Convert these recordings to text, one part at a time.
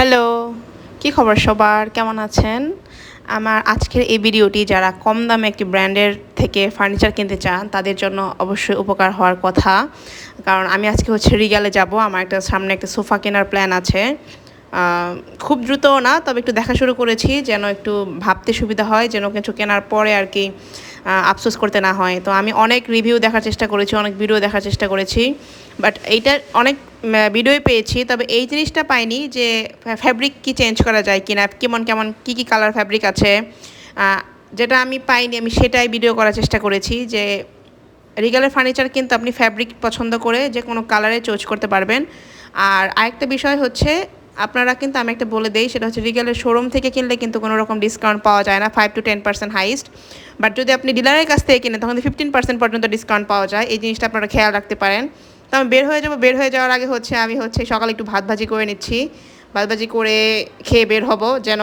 Hello, কি খবর সবার? কেমন আছেন? আমার আজকের এই ভিডিওটি যারা কম দামে একটি ব্র্যান্ডের থেকে ফার্নিচার কিনতে চান তাদের জন্য অবশ্যই উপকার হওয়ার কথা। কারণ আমি আজকে রিগ্যালে যাব। আমার সামনে একটা সোফা কেনার প্ল্যান আছে। আ খুব দ্রুতও না, তবে একটু দেখা শুরু করেছি যেন একটু ভাবতে সুবিধা হয়, যেন কিছু কেনার পরে আর কি আফসোস করতে না হয়। তো আমি অনেক রিভিউ দেখার চেষ্টা করেছি, অনেক ভিডিও দেখার চেষ্টা করেছি। বাট এইটার অনেক ভিডিওই পেয়েছি, তবে এই জিনিসটা পাইনি যে ফ্যাব্রিক কি চেঞ্জ করা যায় কিনা, কেমন কী কালার ফ্যাব্রিক আছে। যেটা আমি পাইনি, আমি সেটাই ভিডিও করার চেষ্টা করেছি যে রিগালের ফার্নিচার কিন্তু আপনি ফ্যাব্রিক পছন্দ করে যে কোনো কালারে চুজ করতে পারবেন। আর আরেকটা বিষয় হচ্ছে, আপনারা কিন্তু আমি একটা বলে দেই, সেটা হচ্ছে রিগালের শোরুম থেকে কিনলে কিন্তু কোনো রকম ডিসকাউন্ট পাওয়া যায় না, 5 to 10% হাইস্ট। বাট যদি আপনি ডিলারের কাছ থেকে কিনেন তখন 15% পর্যন্ত ডিসকাউন্ট পাওয়া যায়। এই জিনিসটা আপনারা খেয়াল রাখতে পারেন। তো আমি বের হয়ে যাব, বের হয়ে যাওয়ার আগে আমি সকালে একটু ভাত ভাজি করে নিচ্ছি। ভাত ভাজি করে খেয়ে বের হব, যেন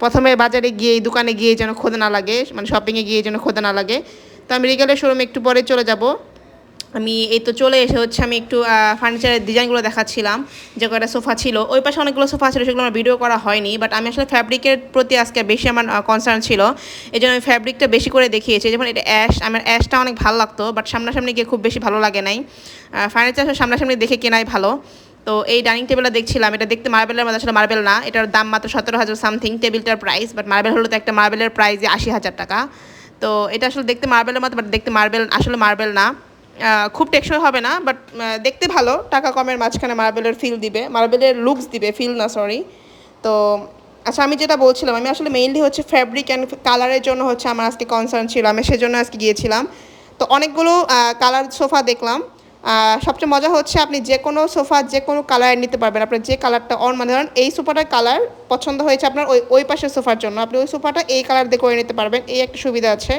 প্রথমে বাজারে গিয়ে দোকানে গিয়ে যেন খোদা না লাগে, মানে শপিংয়ে গিয়ে যেন খোদা না লাগে। তো আমি রিগালের শোরুমে একটু পরে চলে যাব। আমি এই তো চলে এসে আমি একটু ফার্নিচারের ডিজাইনগুলো দেখাচ্ছিলাম। যে কয়টা সোফা ছিল, ওই পাশে অনেকগুলো সোফা ছিল, সেগুলো আমার ভিডিও করা হয়নি। বাট আমি আসলে ফ্যাব্রিকের প্রতি আজকে বেশি আমার কনসার্ন ছিল, এই জন্য আমি ফ্যাব্রিকটা বেশি করে দেখিয়েছি। যেমন এটা আমার অ্যাশটা অনেক ভালো লাগতো, বাট সামনাসামনি গিয়ে খুব বেশি ভালো লাগে নাই। ফার্নিচার সামনাসামনি দেখে কেনাই ভালো। তো এই ডাইনিং টেবিলটা দেখছিলাম, এটা দেখতে মার্বেলের মধ্যে, আসলে মার্বেল না, এটার দাম মাত্র 17,000 সামথিং টেবিলটার প্রাইস। বাট মার্বেল হলো তো একটা মার্বেলের প্রাইস 80,000 টাকা। তো এটা আসলে দেখতে মার্বেলের মতো, বাট দেখতে মার্বেল আসলে মার্বেল না। খুব টেকসই হবে না, বাট দেখতে ভালো, টাকা কমের মাঝখানে মার্বেলের ফিল দিবে, মার্বেলের লুকস দিবে, ফিল না, সরি। তো আচ্ছা, আমি যেটা বলছিলাম, আমি আসলে মেইনলি ফ্যাব্রিক অ্যান্ড কালারের জন্য আমার আজকে কনসার্ন ছিল, আমি সেজন্য আজকে গিয়েছিলাম। তো অনেকগুলো কালার সোফা দেখলাম। সবচেয়ে মজা হচ্ছে, আপনি যে কোনো সোফা যে কোনো কালারের নিতে পারবেন। আপনার যে কালারটা মানে ধরেন এই সোফাটার কালার পছন্দ হয়েছে আপনার ওই পাশের সোফার জন্য, আপনি ওই সোফাটা এই কালার দিয়ে করে নিতে পারবেন, এই একটা সুবিধা আছে।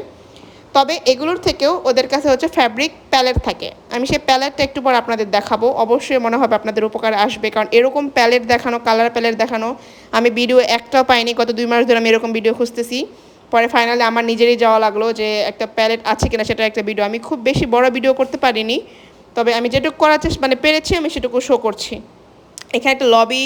তবে এগুলোর থেকেও ওদের কাছে ফ্যাব্রিক প্যালেট থাকে। আমি সেই প্যালেটটা একটু পর আপনাদের দেখাবো, অবশ্যই মনে হবে আপনাদের উপকারে আসবে। কারণ এরকম প্যালেট দেখানো, কালার প্যালেট দেখানো আমি ভিডিও একটাও পাইনি। গত 2 মাস ধরে আমি এরকম ভিডিও খুঁজতেছি। পরে ফাইনালি আমার নিজেরই যাওয়া লাগলো যে একটা প্যালেট আছে কিনা সেটা একটা ভিডিও। আমি খুব বেশি বড় ভিডিও করতে পারিনি, তবে আমি যেটুকু করার মানে পেরেছি আমি সেটুকু শো করছি। এখানে একটা লবি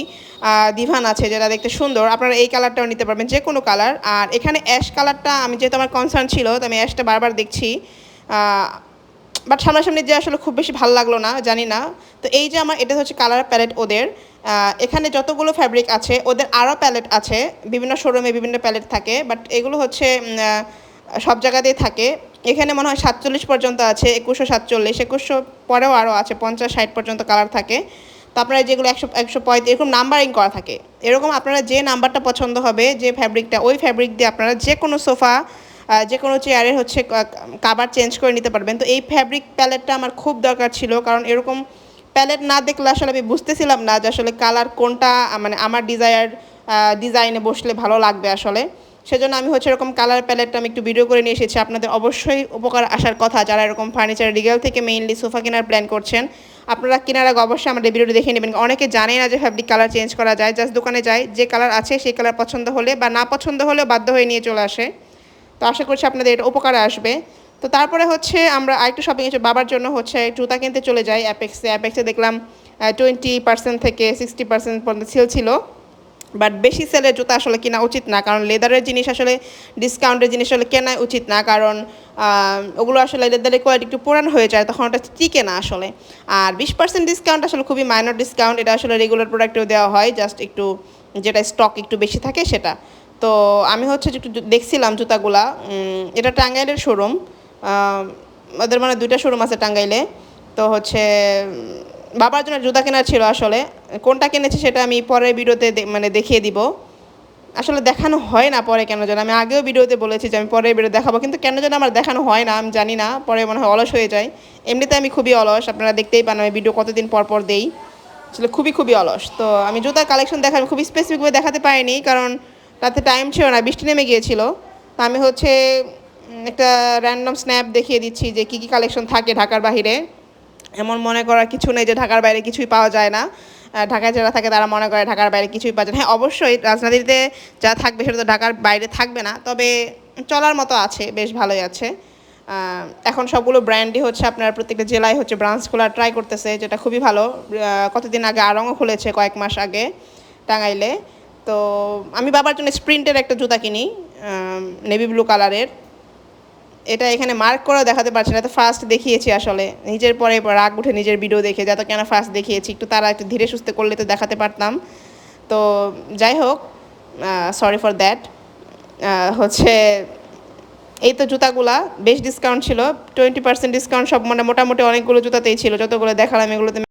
দিভান আছে, যেটা দেখতে সুন্দর। আপনারা এই কালারটাও নিতে পারবেন, যে কোনো কালার। আর এখানে অ্যাশ কালারটা, আমি যেহেতু আমার কনসার্ন ছিল, তো আমি অ্যাশটা বারবার দেখছি। বাট সামনাসামনি যে আসলে খুব বেশি ভালো লাগলো না, জানি না। তো এই যে এটা কালার প্যালেট ওদের। এখানে যতগুলো ফ্যাব্রিক আছে ওদের আরও প্যালেট আছে, বিভিন্ন শোরুমে বিভিন্ন প্যালেট থাকে। বাট এগুলো সব জায়গাতেই থাকে। এখানে মনে হয় 47 পর্যন্ত আছে, 2147, 2100 পরেও আরও আছে, 50-60 পর্যন্ত কালার থাকে। তো আপনারা যেগুলো 100-135 এরকম নাম্বারিং করা থাকে। এরকম আপনারা যে নাম্বারটা পছন্দ হবে, যে ফ্যাব্রিকটা, ওই ফ্যাব্রিক দিয়ে আপনারা যে কোনো সোফা, যে কোনো চেয়ারের কাভার চেঞ্জ করে নিতে পারবেন। তো এই ফ্যাব্রিক প্যালেটটা আমার খুব দরকার ছিল, কারণ এরকম প্যালেট না দেখলে আসলে আমি বুঝতেছিলাম না যে আসলে কালার কোনটা মানে আমার ডিজাইনে বসলে ভালো লাগবে আসলে। সেজন্য আমি এরকম কালার প্যালেটটা আমি একটু ভিডিও করে নিয়ে এসেছি। আপনাদের অবশ্যই উপকার আসার কথা, যারা এরকম ফার্নিচার রিগেল থেকে মেইনলি সোফা কেনার প্ল্যান করছেন। আপনারা কেনার আগে অবশ্যই আমাদের ভিডিওটি দেখে নেবেন। অনেকে জানে না যে ফ্যাব্রিক কালার চেঞ্জ করা যায়, জাস্ট দোকানে যায়, যে কালার আছে সেই কালার পছন্দ হলে বা না পছন্দ হলেও বাধ্য হয়ে নিয়ে চলে আসে। তো আশা করছি আপনাদের এটা উপকারে আসবে। তো তারপরে আমরা আরেকটু শপিং বাবার জন্য জুতা কিনতে চলে যাই অ্যাপেক্সে দেখলাম 20% থেকে 60% পর্যন্ত সেল ছিল। বাট বেশি সেলের জুতা আসলে কেনা উচিত না, কারণ লেদারের জিনিস আসলে ডিসকাউন্টের জিনিস আসলে কেনা উচিত না, কারণ ওগুলো আসলে লেদারের কোয়ালিটি একটু পুরান হয়ে যায়, তখন ওটা টিকে না আসলে। আর 20% ডিসকাউন্ট আসলে খুবই মাইনর ডিসকাউন্ট, এটা আসলে রেগুলার প্রোডাক্টেও দেওয়া হয়, জাস্ট একটু যেটা স্টক একটু বেশি থাকে সেটা। তো আমি একটু দেখছিলাম জুতাগুলা। এটা টাঙ্গাইলের শোরুম, ওদের মানে 2টা শোরুম আছে টাঙ্গাইলে। তো বাবার জন্য জুতা কেনার ছিল আসলে। কোনটা কিনেছি সেটা আমি পরের ভিডিওতে দেখিয়ে দিব। আসলে দেখানো হয় না পরে, কেন যেন। আমি আগেও ভিডিওতে বলেছি যে আমি পরের ভিডিও দেখাবো, কিন্তু কেন যেন আমার দেখানো হয় না, আমি জানি না। পরে মনে হয় অলস হয়ে যায়। এমনিতে আমি খুবই অলস, আপনারা দেখতেই পান আমি ভিডিও কতদিন পর দেই। আসলে খুবই অলস। তো আমি জুতার কালেকশন আমি খুবই স্পেসিফিকভাবে দেখাতে পারিনি, কারণ রাতে টাইম ছিল না, বৃষ্টি নেমে গিয়েছিল। তো আমি একটা র্যান্ডম স্ন্যাপ দেখিয়ে দিচ্ছি যে কী কালেকশন থাকে ঢাকার বাহিরে। এমন মনে করার কিছু নেই যে ঢাকার বাইরে কিছুই পাওয়া যায় না। ঢাকায় যারা থাকে তারা মনে করে ঢাকার বাইরে কিছুই পাওয়া যায় না। হ্যাঁ, অবশ্যই রাজধানীতে যা থাকবে সেটা তো ঢাকার বাইরে থাকবে না, তবে চলার মতো আছে, বেশ ভালোই আছে। এখন সবগুলো ব্র্যান্ডই আপনার প্রত্যেকটা জেলায় ব্রাঞ্চ খোলার ট্রাই করতেছে, যেটা খুবই ভালো। কতদিন আগে আড়ংও খুলেছে, কয়েক মাস আগে। টাঙ্গাইলে। তো আমি বাবার জন্য স্প্রিন্টের একটা জুতা কিনি, নেভি ব্লু কালারের। এটা এখানে মার্ক করেও দেখাতে পারছি না, তো ফার্স্ট দেখিয়েছি আসলে। নিজের পরে রাগ উঠে নিজের ভিডিও দেখে যে এত কেন ফার্স্ট দেখিয়েছি, একটু তারা একটু ধীরে সুস্থে করলে তো দেখাতে পারতাম। তো যাই হোক, সরি ফর দ্যাট। হচ্ছে এই তো জুতাগুলা বেশ ডিসকাউন্ট ছিল, 20% ডিসকাউন্ট সব, মানে মোটামুটি অনেকগুলো জুতাতেই ছিল, যতগুলো দেখালাম এগুলোতে